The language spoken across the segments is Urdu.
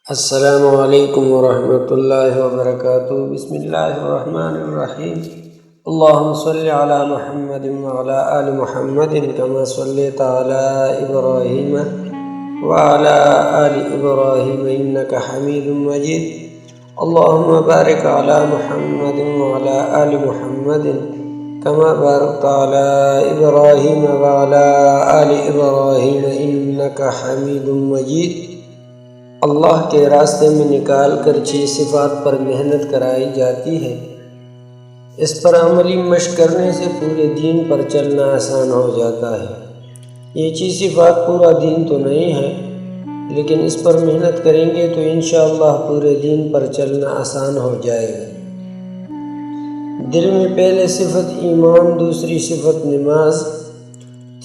السلام علیکم ورحمۃ اللہ وبرکاتہ۔ بسم اللہ الرحمن الرحیم۔ اللہم صلی علی محمد وعلی آل محمد کما صلیت علی ابراہیم وعلی آل ابراہیم انک حمید مجید۔ اللہم بارک علی محمد وعلی آل محمد کما بارکت علی ابراہیم وعلی آل ابراہیم انک حمید مجید۔ اللہ کے راستے میں نکال کر 6 صفات پر محنت کرائی جاتی ہے۔ اس پر عملی مشق کرنے سے پورے دین پر چلنا آسان ہو جاتا ہے۔ یہ 6 صفات پورا دین تو نہیں ہے، لیکن اس پر محنت کریں گے تو انشاءاللہ پورے دین پر چلنا آسان ہو جائے گا۔ دل میں پہلے صفت ایمان، دوسری صفت نماز،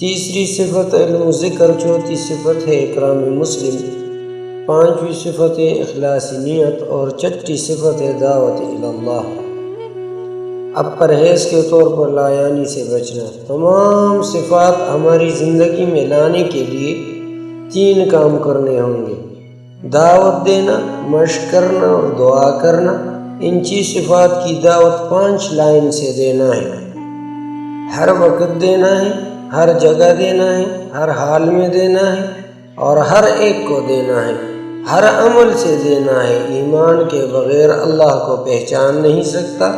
تیسری صفت علم و ذکر، چوتھی صفت ہے اکرام مسلم، پانچویں صفت ہے اخلاص نیت، اور چھٹی صفت ہے دعوت اللہ۔ اب پرہیز کے طور پر لایانی سے بچنا۔ تمام صفات ہماری زندگی میں لانے کے لیے 3 کام کرنے ہوں گے: دعوت دینا، مشق کرنا اور دعا کرنا۔ ان 6 صفات کی دعوت 5 لائن سے دینا ہے۔ ہر وقت دینا ہے، ہر جگہ دینا ہے، ہر حال میں دینا ہے اور ہر ایک کو دینا ہے، ہر عمل سے دینا ہے۔ ایمان کے بغیر اللہ کو پہچان نہیں سکتا،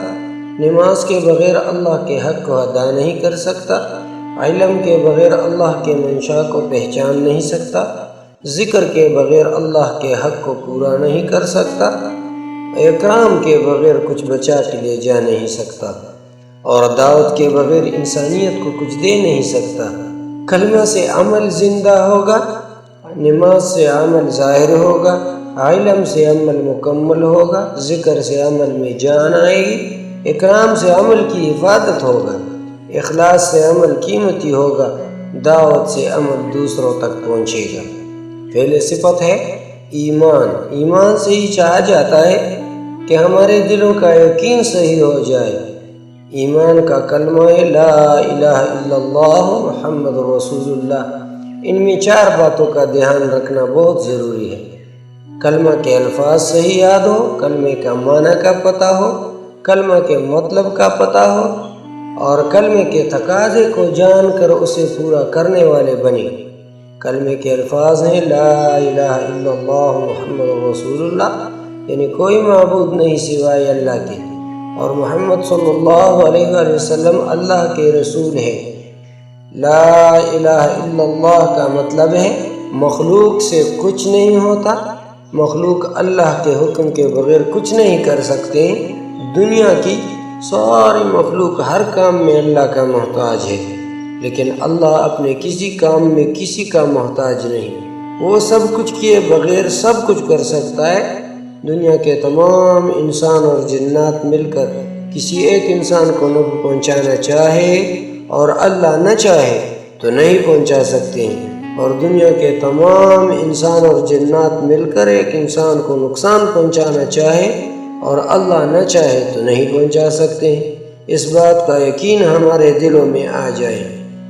نماز کے بغیر اللہ کے حق کو ادا نہیں کر سکتا، علم کے بغیر اللہ کے منشا کو پہچان نہیں سکتا، ذکر کے بغیر اللہ کے حق کو پورا نہیں کر سکتا، اکرام کے بغیر کچھ بچا کے لے جا نہیں سکتا، اور دعوت کے بغیر انسانیت کو کچھ دے نہیں سکتا۔ کلمہ سے عمل زندہ ہوگا، نماز سے عمل ظاہر ہوگا، علم سے عمل مکمل ہوگا، ذکر سے عمل میں جان آئے گی، اکرام سے عمل کی حفاظت ہوگا، اخلاص سے عمل قیمتی ہوگا، دعوت سے عمل دوسروں تک پہنچے گا۔ پہلے صفت ہے ایمان۔ ایمان سے ہی چاہا جاتا ہے کہ ہمارے دلوں کا یقین صحیح ہو جائے۔ ایمان کا کلمہ ہے لا الہ الا اللہ محمد رسول اللہ۔ ان میں 4 باتوں کا دھیان رکھنا بہت ضروری ہے۔ کلمہ کے الفاظ صحیح یاد ہو، کلمے کا معنی کا پتہ ہو، کلمہ کے مطلب کا پتہ ہو، اور کلمے کے تقاضے کو جان کر اسے پورا کرنے والے بنے۔ کلمے کے الفاظ ہیں لا الہ الا اللہ محمد رسول اللہ، یعنی کوئی معبود نہیں سوائے اللہ کے، اور محمد صلی اللہ علیہ وآلہ وسلم اللہ کے رسول ہیں۔ لا الہ الا اللہ کا مطلب ہے مخلوق سے کچھ نہیں ہوتا، مخلوق اللہ کے حکم کے بغیر کچھ نہیں کر سکتے۔ دنیا کی ساری مخلوق ہر کام میں اللہ کا محتاج ہے، لیکن اللہ اپنے کسی کام میں کسی کا محتاج نہیں۔ وہ سب کچھ کیے بغیر سب کچھ کر سکتا ہے۔ دنیا کے تمام انسان اور جنات مل کر کسی ایک انسان کو نفع پہنچانا چاہے اور اللہ نہ چاہے تو نہیں پہنچا سکتے ہیں، اور دنیا کے تمام انسان اور جنات مل کر ایک انسان کو نقصان پہنچانا چاہے اور اللہ نہ چاہے تو نہیں پہنچا سکتے ہیں۔ اس بات کا یقین ہمارے دلوں میں آ جائے۔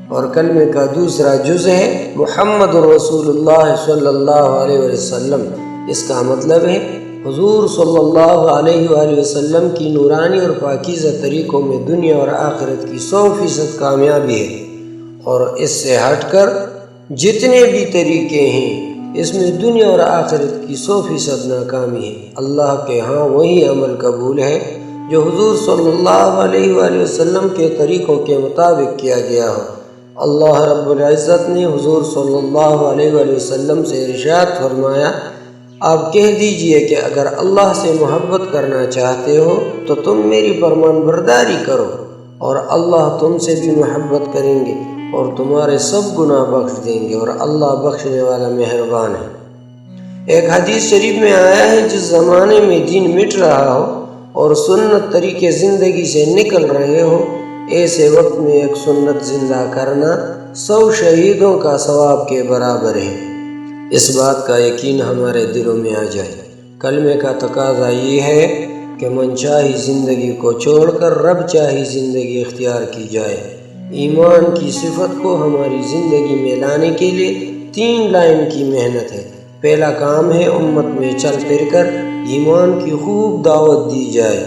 اور کلمے کا دوسرا جز ہے محمد رسول اللہ صلی اللہ علیہ وسلم۔ اس کا مطلب ہے حضور صلی اللہ علیہ وآلہ وسلم کی نورانی اور پاکیزہ طریقوں میں دنیا اور آخرت کی 100% کامیابی ہے، اور اس سے ہٹ کر جتنے بھی طریقے ہیں اس میں دنیا اور آخرت کی 100% ناکامی ہے۔ اللہ کے ہاں وہی عمل قبول ہے جو حضور صلی اللہ علیہ وآلہ وسلم کے طریقوں کے مطابق کیا گیا ہو۔ اللہ رب العزت نے حضور صلی اللہ علیہ وآلہ وسلم سے ارشاد فرمایا، آپ کہہ دیجئے کہ اگر اللہ سے محبت کرنا چاہتے ہو تو تم میری فرمان برداری کرو، اور اللہ تم سے بھی محبت کریں گے اور تمہارے سب گناہ بخش دیں گے، اور اللہ بخشنے والا مہربان ہے۔ ایک حدیث شریف میں آیا ہے جس زمانے میں دین مٹ رہا ہو اور سنت طریقے زندگی سے نکل رہے ہو، ایسے وقت میں ایک سنت زندہ کرنا 100 شہیدوں کا ثواب کے برابر ہے۔ اس بات کا یقین ہمارے دلوں میں آ جائے۔ کلمے کا تقاضا یہ ہے کہ من چاہی زندگی کو چھوڑ کر رب چاہی زندگی اختیار کی جائے۔ ایمان کی صفت کو ہماری زندگی میں لانے کے لیے 3 لائن کی محنت ہے۔ پہلا کام ہے امت میں چل پھر کر ایمان کی خوب دعوت دی جائے۔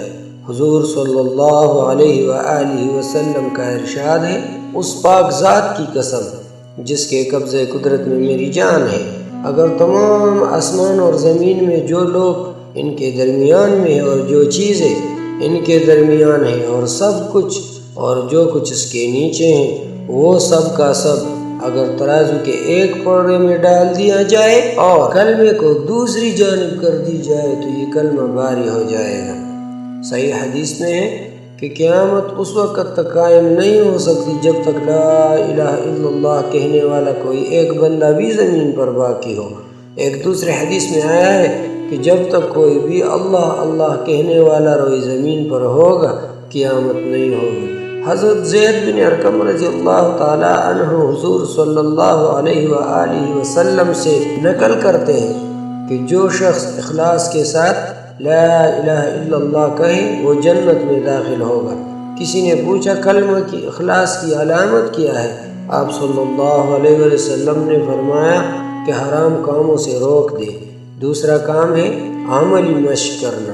حضور صلی اللہ علیہ وآلہ وسلم کا ارشاد ہے، اس پاک ذات کی قسم جس کے قبضے قدرت میں میری جان ہے، اگر تمام آسمان اور زمین میں جو لوگ ان کے درمیان میں ہے اور جو چیزیں ان کے درمیان ہے اور سب کچھ اور جو کچھ اس کے نیچے ہیں، وہ سب کا سب اگر ترازو کے ایک پڑے میں ڈال دیا جائے اور کلمے کو دوسری جانب کر دی جائے تو یہ کلمہ بھاری ہو جائے گا۔ صحیح حدیث میں ہے کہ قیامت اس وقت تک قائم نہیں ہو سکتی جب تک لا الہ الا اللہ کہنے والا کوئی ایک بندہ بھی زمین پر باقی ہو۔ ایک دوسرے حدیث میں آیا ہے کہ جب تک کوئی بھی اللہ اللہ کہنے والا روئی زمین پر ہوگا قیامت نہیں ہوگی۔ حضرت زید بن ارقم رضی اللہ تعالی عنہ حضور صلی اللہ علیہ وآلہ وسلم سے نقل کرتے ہیں کہ جو شخص اخلاص کے ساتھ لا الہ الا اللہ کہے وہ جنت میں داخل ہوگا۔ کسی نے پوچھا کلمہ کی اخلاص کی علامت کیا ہے؟ آپ صلی اللہ علیہ وسلم نے فرمایا کہ حرام کاموں سے روک دے۔ دوسرا کام ہے عملی مشق کرنا۔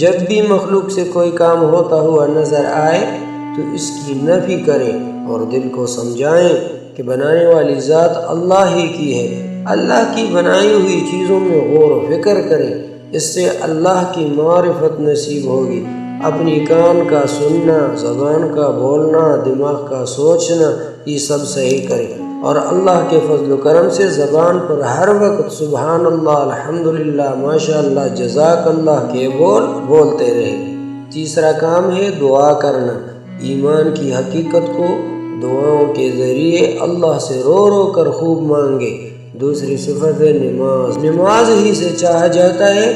جب بھی مخلوق سے کوئی کام ہوتا ہوا نظر آئے تو اس کی نفی کریں اور دل کو سمجھائیں کہ بنانے والی ذات اللہ ہی کی ہے۔ اللہ کی بنائی ہوئی چیزوں میں غور و فکر کریں، اس سے اللہ کی معرفت نصیب ہوگی۔ اپنی کان کا سننا، زبان کا بولنا، دماغ کا سوچنا، یہ سب صحیح کریں اور اللہ کے فضل و کرم سے زبان پر ہر وقت سبحان اللہ، الحمدللہ، ماشاء اللہ، جزاک اللہ کے بول بولتے رہیں۔ تیسرا کام ہے دعا کرنا۔ ایمان کی حقیقت کو دعاؤں کے ذریعے اللہ سے رو رو کر خوب مانگے۔ دوسری صفت ہے نماز۔ نماز ہی سے چاہا جاتا ہے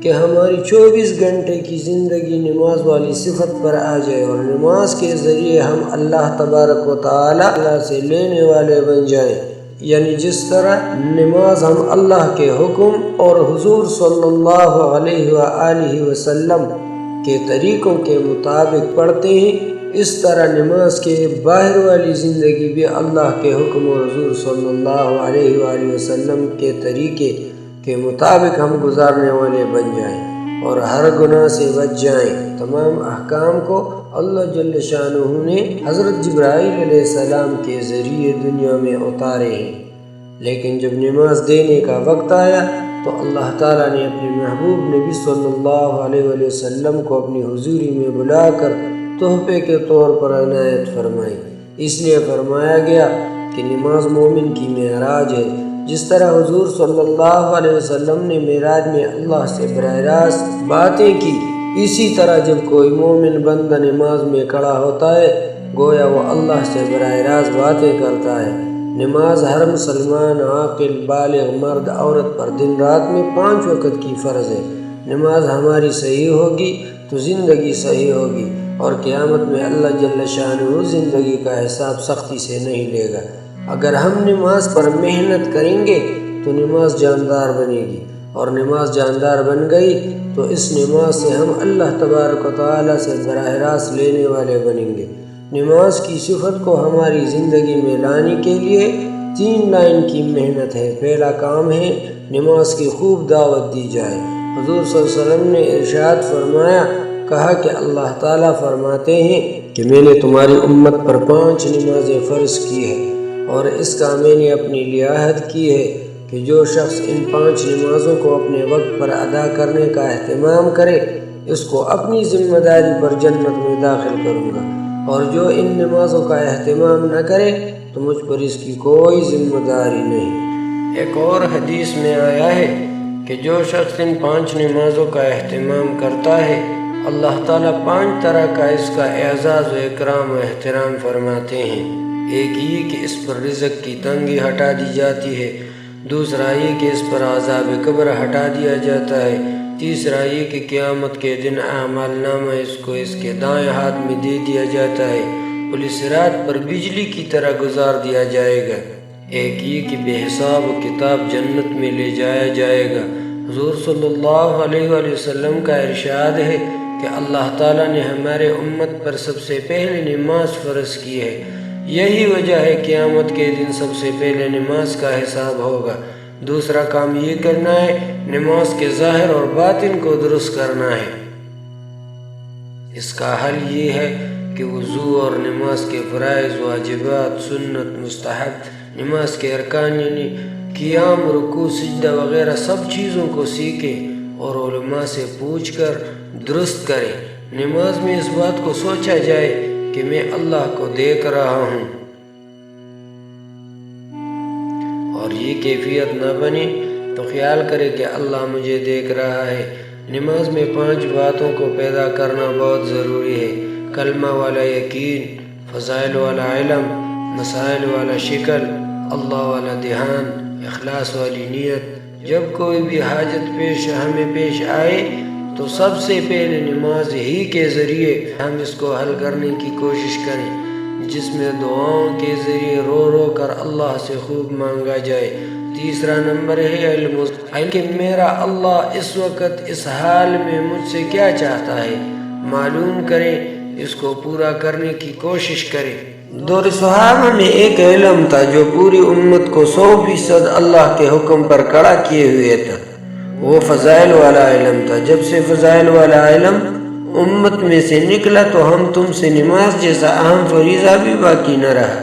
کہ ہماری 24 گھنٹے کی زندگی نماز والی صفت پر آ جائے اور نماز کے ذریعے ہم اللہ تبارک و تعالی سے لینے والے بن جائیں۔ یعنی جس طرح نماز ہم اللہ کے حکم اور حضور صلی اللہ علیہ وآلہ وسلم کے طریقوں کے مطابق پڑھتے ہیں، اس طرح نماز کے باہر والی زندگی بھی اللہ کے حکم اور حضور صلی اللہ علیہ وآلہ وسلم کے طریقے کے مطابق ہم گزارنے والے بن جائیں اور ہر گناہ سے بچ جائیں۔ تمام احکام کو اللہ جل شانہ نے حضرت جبرائیل علیہ السلام کے ذریعے دنیا میں اتارے ہیں، لیکن جب نماز دینے کا وقت آیا تو اللہ تعالیٰ نے اپنے محبوب نبی صلی اللہ علیہ وسلم کو اپنی حضوری میں بلا کر تحفے کے طور پر عنایت فرمائی۔ اس لیے فرمایا گیا کہ نماز مومن کی معراج ہے۔ جس طرح حضور صلی اللہ علیہ وسلم نے معراج میں اللہ سے براہ راست باتیں کی، اسی طرح جب کوئی مومن بندہ نماز میں کھڑا ہوتا ہے گویا وہ اللہ سے براہ راست باتیں کرتا ہے۔ نماز ہر مسلمان عاقل بالغ مرد عورت پر دن رات میں 5 وقت کی فرض ہے۔ نماز ہماری صحیح ہوگی تو زندگی صحیح ہوگی اور قیامت میں اللہ جل شانہ زندگی کا حساب سختی سے نہیں لے گا۔ اگر ہم نماز پر محنت کریں گے تو نماز جاندار بنے گی اور نماز جاندار بن گئی تو اس نماز سے ہم اللہ تبارک و تعالی سے براہ راست لینے والے بنیں گے۔ نماز کی صفت کو ہماری زندگی میں لانے کے لیے 3 لائن کی محنت ہے۔ پہلا کام ہے نماز کی خوب دعوت دی جائے۔ حضور صلی اللہ علیہ وسلم نے ارشاد فرمایا، کہا کہ اللہ تعالیٰ فرماتے ہیں کہ میں نے تمہاری امت پر 5 نمازیں فرض کی ہے اور اس کا میں نے اپنی لیاحت کی ہے کہ جو شخص ان 5 نمازوں کو اپنے وقت پر ادا کرنے کا اہتمام کرے اس کو اپنی ذمہ داری پر جنت میں داخل کروں گا، اور جو ان نمازوں کا اہتمام نہ کرے تو مجھ پر اس کی کوئی ذمہ داری نہیں۔ ایک اور حدیث میں آیا ہے کہ جو شخص ان 5 نمازوں کا اہتمام کرتا ہے اللہ تعالیٰ 5 طرح کا اس کا اعزاز و اکرام و احترام فرماتے ہیں۔ ایک یہ کہ اس پر رزق کی تنگی ہٹا دی جاتی ہے، دوسرا یہ کہ اس پر عذاب قبر ہٹا دیا جاتا ہے، تیسرا یہ کہ قیامت کے دن اعمال نامہ اس کو اس کے دائیں ہاتھ میں دے دیا جاتا ہے، پولیس صراط پر بجلی کی طرح گزار دیا جائے گا، ایک یہ کہ بے حساب و کتاب جنت میں لے جایا جائے گا۔ حضور صلی اللہ علیہ وآلہ وسلم کا ارشاد ہے کہ اللہ تعالیٰ نے ہمارے امت پر سب سے پہلے نماز فرض کی ہے، یہی وجہ ہے قیامت کے دن سب سے پہلے نماز کا حساب ہوگا۔ دوسرا کام یہ کرنا ہے نماز کے ظاہر اور باطن کو درست کرنا ہے۔ اس کا حل یہ ہے کہ وضو اور نماز کے فرائض، واجبات، سنت، مستحب، نماز کے ارکان یعنی قیام، رکوع، سجدہ وغیرہ سب چیزوں کو سیکھے اور علماء سے پوچھ کر درست کرے۔ نماز میں اس بات کو سوچا جائے کہ میں اللہ کو دیکھ رہا ہوں، اور یہ کیفیت نہ بنے تو خیال کرے کہ اللہ مجھے دیکھ رہا ہے۔ نماز میں 5 باتوں کو پیدا کرنا بہت ضروری ہے: کلمہ والا یقین، فضائل والا علم، مسائل والا شکل، اللہ والا دھیان، اخلاص والی نیت۔ جب کوئی بھی حاجت ہمیں پیش آئے تو سب سے پہلے نماز ہی کے ذریعے ہم اس کو حل کرنے کی کوشش کریں، جس میں دعاؤں کے ذریعے رو رو کر اللہ سے خوب مانگا جائے۔ تیسرا نمبر ہے علم کہ میرا اللہ اس وقت اس حال میں مجھ سے کیا چاہتا ہے، معلوم کریں، اس کو پورا کرنے کی کوشش کریں۔ دور صحابہ میں ایک علم تھا جو پوری امت کو 100% اللہ کے حکم پر کھڑا کیے ہوئے تھا، وہ فضائل والا علم تھا۔ جب سے فضائل والا علم امت میں سے نکلا تو ہم تم سے نماز جیسا اہم فریضہ بھی باقی نہ رہا۔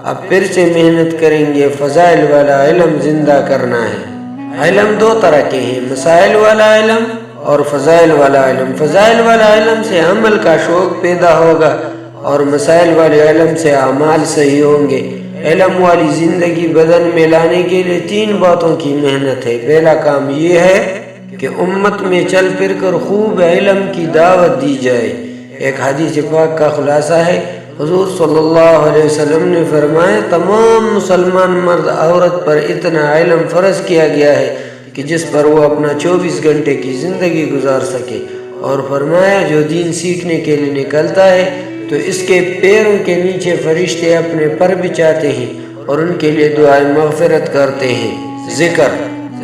اب پھر سے محنت کریں گے، فضائل والا علم زندہ کرنا ہے۔ علم 2 طرح کے ہیں: مسائل والا علم اور فضائل والا علم۔ فضائل والا علم سے عمل کا شوق پیدا ہوگا اور مسائل والے علم سے اعمال صحیح ہوں گے۔ علم والی زندگی بدن میں لانے کے لیے 3 باتوں کی محنت ہے۔ پہلا کام یہ ہے کہ امت میں چل پھر کر خوب علم کی دعوت دی جائے۔ ایک حدیث پاک کا خلاصہ ہے، حضور صلی اللہ علیہ وسلم نے فرمایا، تمام مسلمان مرد عورت پر اتنا علم فرض کیا گیا ہے کہ جس پر وہ اپنا 24 گھنٹے کی زندگی گزار سکے، اور فرمایا جو دین سیکھنے کے لیے نکلتا ہے تو اس کے پیروں کے نیچے فرشتے اپنے پر بچھاتے ہیں اور ان کے لیے دعائیں مغفرت کرتے ہیں۔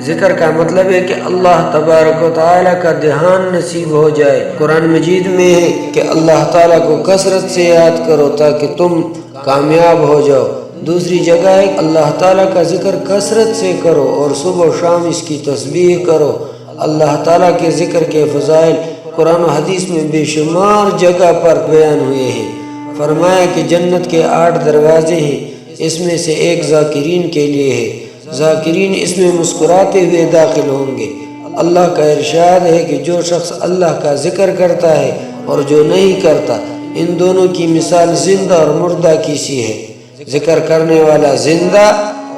ذکر کا مطلب ہے کہ اللہ تبارک و تعالیٰ کا دھیان نصیب ہو جائے۔ قرآن مجید میں ہے کہ اللہ تعالیٰ کو کثرت سے یاد کرو تاکہ تم کامیاب ہو جاؤ۔ دوسری جگہ ہے اللہ تعالیٰ کا ذکر کثرت سے کرو اور صبح و شام اس کی تسبیح کرو۔ اللہ تعالیٰ کے ذکر کے فضائل قرآن و حدیث میں بے شمار جگہ پر بیان ہوئے ہیں۔ فرمایا کہ جنت کے 8 دروازے ہیں، اس میں سے ایک ذاکرین کے لیے ہے، ذاکرین اس میں مسکراتے ہوئے داخل ہوں گے۔ اللہ کا ارشاد ہے کہ جو شخص اللہ کا ذکر کرتا ہے اور جو نہیں کرتا، ان دونوں کی مثال زندہ اور مردہ کی سی ہے۔ ذکر کرنے والا زندہ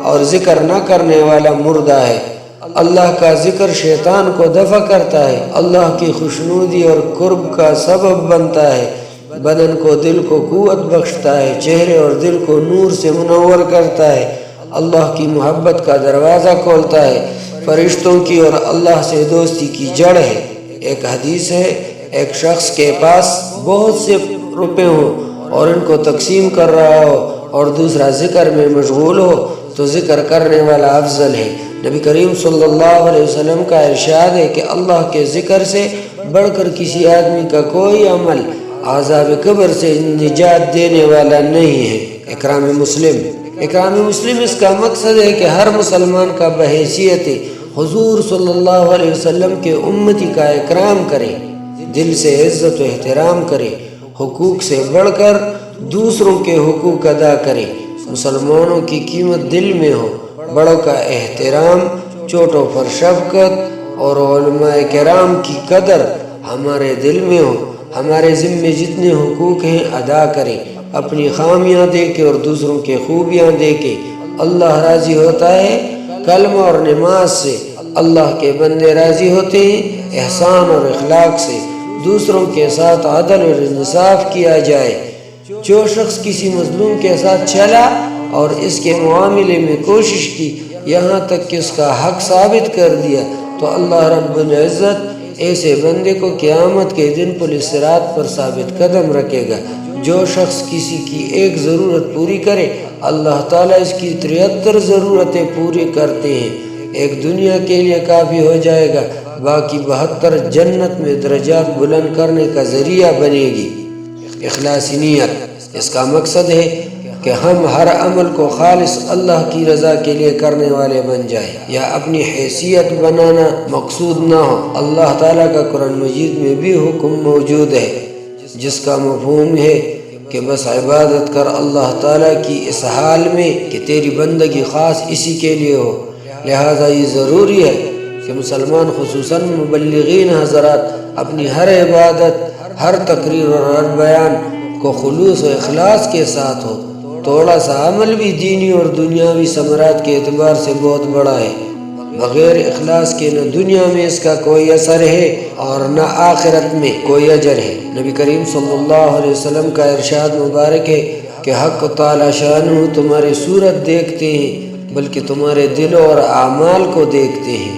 اور ذکر نہ کرنے والا مردہ ہے۔ اللہ کا ذکر شیطان کو دفع کرتا ہے، اللہ کی خوشنودی اور قرب کا سبب بنتا ہے، بدن کو دل کو قوت بخشتا ہے، چہرے اور دل کو نور سے منور کرتا ہے، اللہ کی محبت کا دروازہ کھولتا ہے، فرشتوں کی اور اللہ سے دوستی کی جڑ ہے۔ ایک حدیث ہے، ایک شخص کے پاس بہت سے روپے ہوں اور ان کو تقسیم کر رہا ہو اور دوسرا ذکر میں مشغول ہو تو ذکر کرنے والا افضل ہے۔ نبی کریم صلی اللہ علیہ وسلم کا ارشاد ہے کہ اللہ کے ذکر سے بڑھ کر کسی آدمی کا کوئی عمل عذاب قبر سے نجات دینے والا نہیں ہے۔ اکرام مسلم اس کا مقصد ہے کہ ہر مسلمان کا بحیثیت حضور صلی اللہ علیہ وسلم کے امتی کا اکرام کرے، دل سے عزت و احترام کرے، حقوق سے بڑھ کر دوسروں کے حقوق ادا کرے، مسلمانوں کی قیمت دل میں ہو، بڑوں کا احترام، چھوٹوں پر شفقت اور علماء کرام کی قدر ہمارے دل میں ہو، ہمارے ذمے جتنے حقوق ہیں ادا کریں، اپنی خامیاں دیکھے اور دوسروں کے خوبیاں دیکھے۔ اللہ راضی ہوتا ہے کلمہ اور نماز سے، اللہ کے بندے راضی ہوتے ہیں احسان اور اخلاق سے، دوسروں کے ساتھ عدل اور انصاف کیا جائے۔ جو شخص کسی مظلوم کے ساتھ چلا اور اس کے معاملے میں کوشش کی یہاں تک کہ اس کا حق ثابت کر دیا تو اللہ رب العزت ایسے بندے کو قیامت کے دن پولیس صراط پر ثابت قدم رکھے گا۔ جو شخص کسی کی ایک ضرورت پوری کرے اللہ تعالیٰ اس کی 73 ضرورتیں پوری کرتے ہیں، ایک دنیا کے لیے کافی ہو جائے گا، باقی 72 جنت میں درجات بلند کرنے کا ذریعہ بنے گی۔ اخلاص نیت اس کا مقصد ہے کہ ہم ہر عمل کو خالص اللہ کی رضا کے لیے کرنے والے بن جائیں، یا اپنی حیثیت بنانا مقصود نہ ہو۔ اللہ تعالیٰ کا قرآن مجید میں بھی حکم موجود ہے جس کا مفہوم ہے کہ بس عبادت کر اللہ تعالیٰ کی اس حال میں کہ تیری بندگی خاص اسی کے لیے ہو۔ لہٰذا یہ ضروری ہے کہ مسلمان خصوصاً مبلغین حضرات اپنی ہر عبادت، ہر تقریر اور ہر بیان کو خلوص و اخلاص کے ساتھ ہو۔ تھوڑا سا عمل بھی دینی اور دنیاوی ثمرات کے اعتبار سے بہت بڑا ہے، بغیر اخلاص کے نہ دنیا میں اس کا کوئی اثر ہے اور نہ آخرت میں کوئی اجر ہے۔ نبی کریم صلی اللہ علیہ وسلم کا ارشاد مبارک ہے کہ حق تعالی شانہ تمہاری صورت دیکھتے ہیں بلکہ تمہارے دلوں اور اعمال کو دیکھتے ہیں۔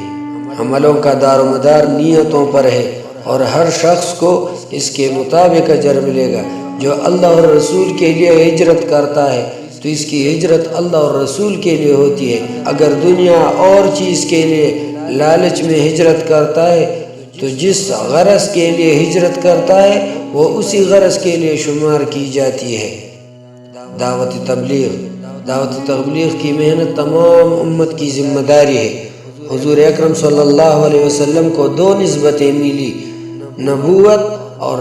عملوں کا دار و مدار نیتوں پر ہے اور ہر شخص کو اس کے مطابق اجر ملے گا۔ جو اللہ اور رسول کے لیے ہجرت کرتا ہے تو اس کی ہجرت اللہ اور رسول کے لیے ہوتی ہے۔ اگر دنیا اور چیز کے لیے لالچ میں ہجرت کرتا ہے تو جس غرض کے لیے ہجرت کرتا ہے وہ اسی غرض کے لیے شمار کی جاتی ہے۔ دعوت تبلیغ کی محنت تمام امت کی ذمہ داری ہے۔ حضور اکرم صلی اللہ علیہ وسلم کو دو نسبتیں ملی، نبوت اور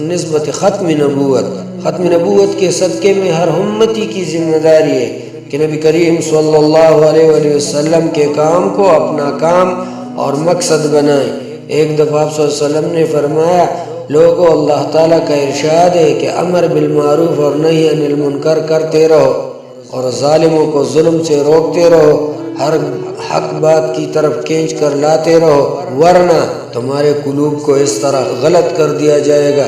نسبت ختم نبوت۔ ختم نبوت کے صدقے میں ہر امتی کی ذمہ داری ہے کہ نبی کریم صلی اللہ علیہ وسلم کے کام کو اپنا کام اور مقصد بنائیں۔ ایک دفعہ آپ صلی اللہ علیہ وسلم نے فرمایا، لوگوں اللہ تعالیٰ کا ارشاد ہے کہ امر بالمعروف اور نہی عن المنکر کرتے رہو اور ظالموں کو ظلم سے روکتے رہو، ہر حق بات کی طرف کھینچ کر لاتے رہو، ورنہ تمہارے قلوب کو اس طرح غلط کر دیا جائے گا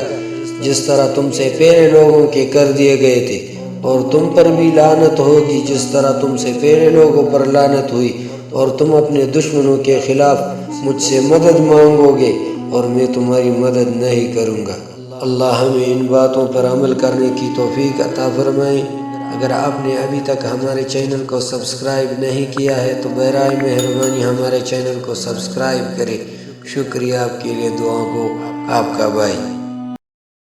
جس طرح تم سے پہلے لوگوں کے کر دیے گئے تھے، اور تم پر بھی لعنت ہوگی جس طرح تم سے پہلے لوگوں پر لعنت ہوئی، اور تم اپنے دشمنوں کے خلاف مجھ سے مدد مانگو گے اور میں تمہاری مدد نہیں کروں گا۔ اللہ ہمیں ان باتوں پر عمل کرنے کی توفیق عطا فرمائے۔ اگر آپ نے ابھی تک ہمارے چینل کو سبسکرائب نہیں کیا ہے تو برائے مہربانی ہمارے چینل کو سبسکرائب کریں۔ شکریہ آپ کے لیے، دعا گو آپ کا بھائی۔